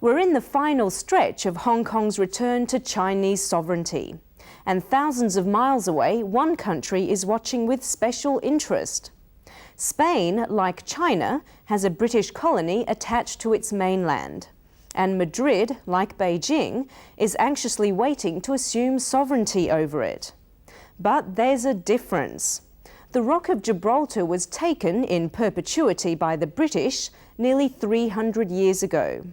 We're in the final stretch of Hong Kong's return to Chinese sovereignty. And thousands of miles away, one country is watching with special interest. Spain, like China, has a British colony attached to its mainland. And Madrid, like Beijing, is anxiously waiting to assume sovereignty over it. But there's a difference. The Rock of Gibraltar was taken in perpetuity by the British nearly 300 years ago.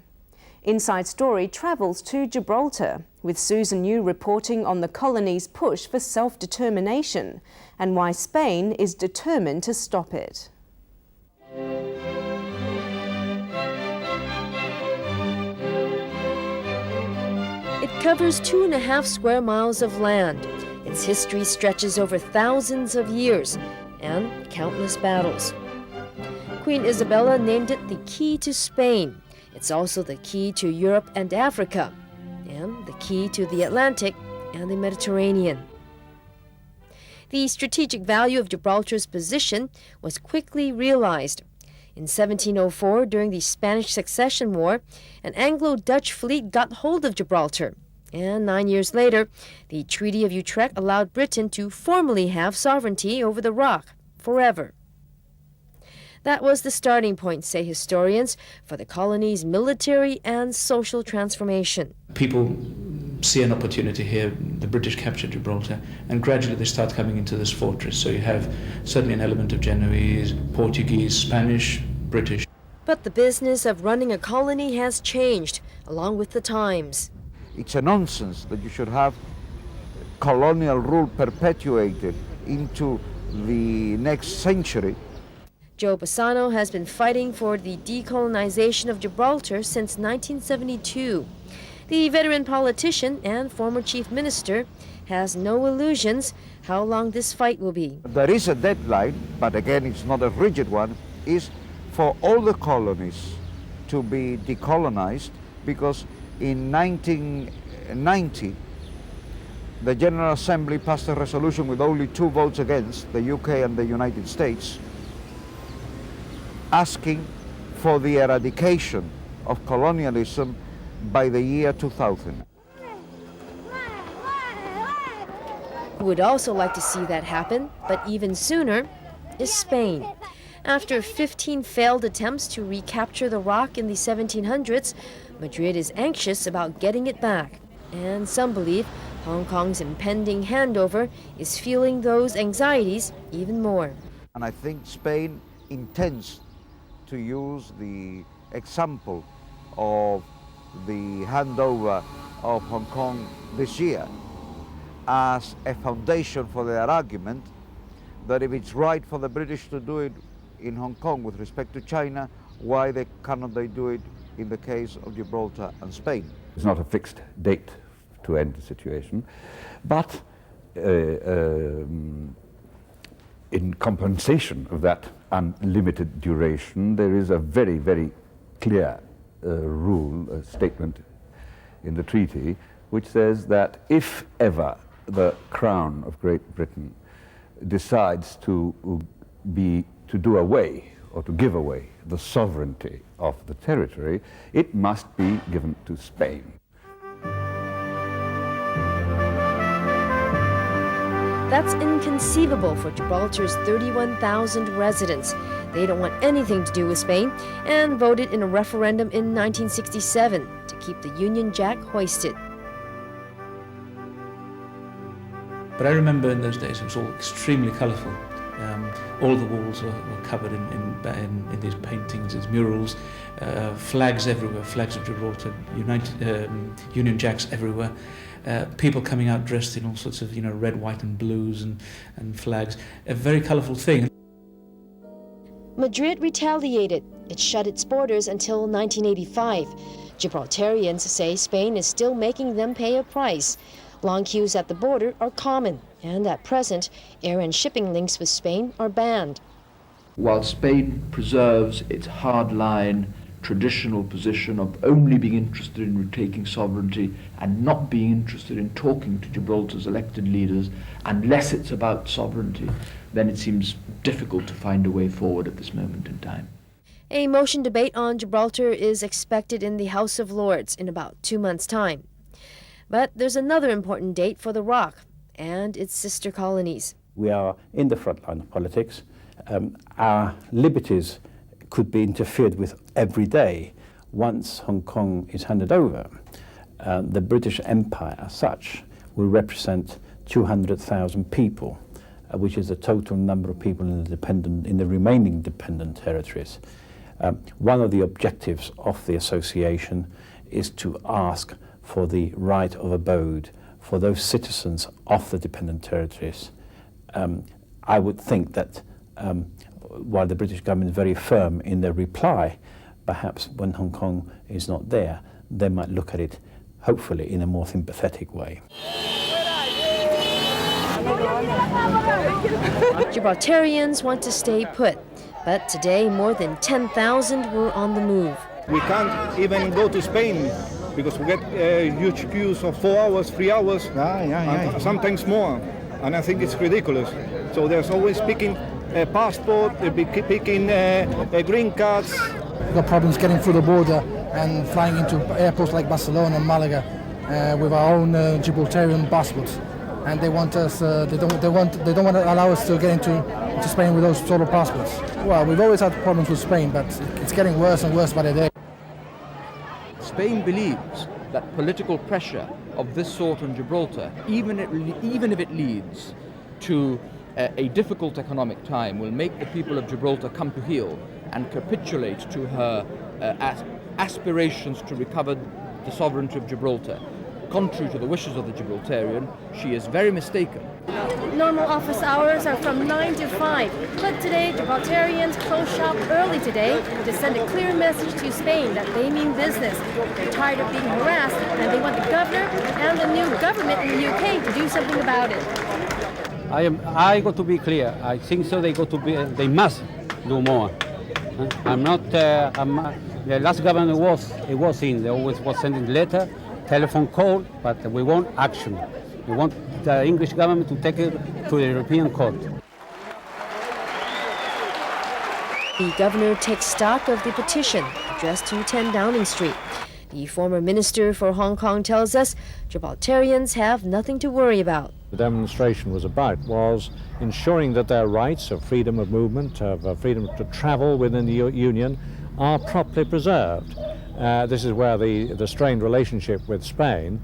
Inside Story travels to Gibraltar, with Susan Yu reporting on the colony's push for self-determination and why Spain is determined to stop it. It covers 2.5 square miles of land. Its history stretches over thousands of years and countless battles. Queen Isabella named it the key to Spain. It's also the key to Europe and Africa, and the key to the Atlantic and the Mediterranean. The strategic value of Gibraltar's position was quickly realized. In 1704, during the Spanish Succession War, an Anglo-Dutch fleet got hold of Gibraltar. And 9 years later, the Treaty of Utrecht allowed Britain to formally have sovereignty over the rock forever. That was the starting point, say historians, for the colony's military and social transformation. People see an opportunity here. The British captured Gibraltar, and gradually they start coming into this fortress. So you have certainly an element of Genoese, Portuguese, Spanish, British. But the business of running a colony has changed, along with the times. It's a nonsense that you should have colonial rule perpetuated into the next century. Joe Bassano has been fighting for the decolonization of Gibraltar since 1972. The veteran politician and former chief minister has no illusions how long this fight will be. There is a deadline, but again it's not a rigid one, is for all the colonies to be decolonized, because in 1990 the General Assembly passed a resolution with only 2 votes against, the UK and the United States, asking for the eradication of colonialism by the year 2000. Who would also like to see that happen, but even sooner, is Spain. After 15 failed attempts to recapture the rock in the 1700s, Madrid is anxious about getting it back. And some believe Hong Kong's impending handover is fueling those anxieties even more. And I think Spain intends to use the example of the handover of Hong Kong this year as a foundation for their argument that if it's right for the British to do it in Hong Kong with respect to China, why cannot they do it in the case of Gibraltar and Spain? It's not a fixed date to end the situation, but in compensation of that unlimited duration, there is a very, very clear rule, a statement in the treaty, which says that if ever the Crown of Great Britain decides to do away or to give away the sovereignty of the territory, it must be given to Spain. That's inconceivable for Gibraltar's 31,000 residents. They don't want anything to do with Spain and voted in a referendum in 1967 to keep the Union Jack hoisted. But I remember in those days it was all extremely colourful. All the walls were covered in these paintings, these murals, flags everywhere, flags of Gibraltar, Union Jacks everywhere. People coming out dressed in all sorts of, red, white and blues and flags. A very colourful thing. Madrid retaliated. It shut its borders until 1985. Gibraltarians say Spain is still making them pay a price. Long queues at the border are common, and at present, air and shipping links with Spain are banned. While Spain preserves its hardline traditional position of only being interested in retaking sovereignty and not being interested in talking to Gibraltar's elected leaders unless it's about sovereignty, then it seems difficult to find a way forward at this moment in time. A motion debate on Gibraltar is expected in the House of Lords in about 2 months' time. But there's another important date for the Rock and its sister colonies. We are in the front line of politics. Our liberties could be interfered with every day. Once Hong Kong is handed over, the British Empire as such will represent 200,000 people, which is the total number of people in the remaining dependent territories. One of the objectives of the association is to ask for the right of abode for those citizens of the dependent territories. I would think that while the British government is very firm in their reply, perhaps when Hong Kong is not there, they might look at it, hopefully, in a more sympathetic way. Gibraltarians want to stay put, but today more than 10,000 were on the move. We can't even go to Spain because we get huge queues of 4 hours, 3 hours, and sometimes more. And I think it's ridiculous. So there's always picking a passport, picking green cards. We've got problems getting through the border and flying into airports like Barcelona and Malaga with our own Gibraltarian passports. And they want us. They don't want to allow us to get into Spain with those sort of passports. Well, we've always had problems with Spain, but it's getting worse and worse by the day. Spain believes that political pressure of this sort on Gibraltar, even if it leads to a difficult economic time, will make the people of Gibraltar come to heel and capitulate to her aspirations to recover the sovereignty of Gibraltar. Contrary to the wishes of the Gibraltarian, she is very mistaken. Normal office hours are from 9 to 5, but today Gibraltarians close shop early today to send a clear message to Spain that they mean business. They're tired of being harassed and they want the governor and the new government in the UK to do something about it. I got to be clear. I think so. They must do more. The last government was in. They always was sending letter, telephone call, but we want action. We want the English government to take it to the European Court. The governor takes stock of the petition addressed to 10 Downing Street. The former minister for Hong Kong tells us Gibraltarians have nothing to worry about. The demonstration was about was ensuring that their rights of freedom of movement, of freedom to travel within the Union, are properly preserved. This is where the strained relationship with Spain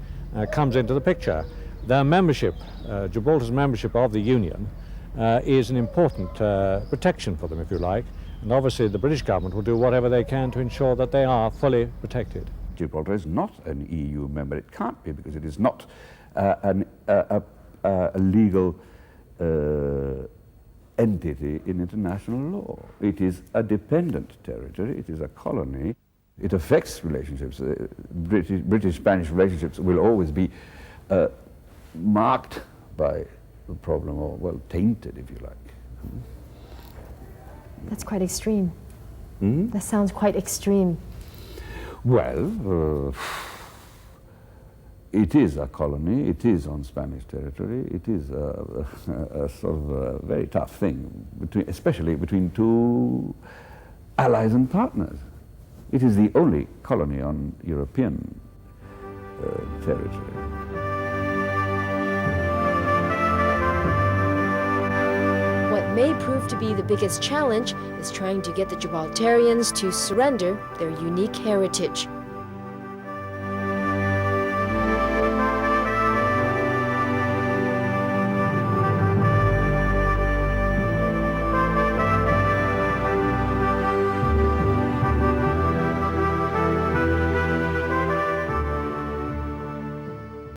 comes into the picture. Their membership, Gibraltar's membership of the Union, is an important protection for them, if you like, and obviously the British government will do whatever they can to ensure that they are fully protected. Gibraltar is not an EU member. It can't be, because it is not a legal entity in international law. It is a dependent territory. It is a colony. It affects relationships. British-Spanish relationships will always be marked by the problem, or, well, tainted, if you like. That's quite extreme. Hmm? That sounds quite extreme. Well, it is a colony, it is on Spanish territory, it is a sort of a very tough thing, especially between two allies and partners. It is the only colony on European territory. What may prove to be the biggest challenge is trying to get the Gibraltarians to surrender their unique heritage.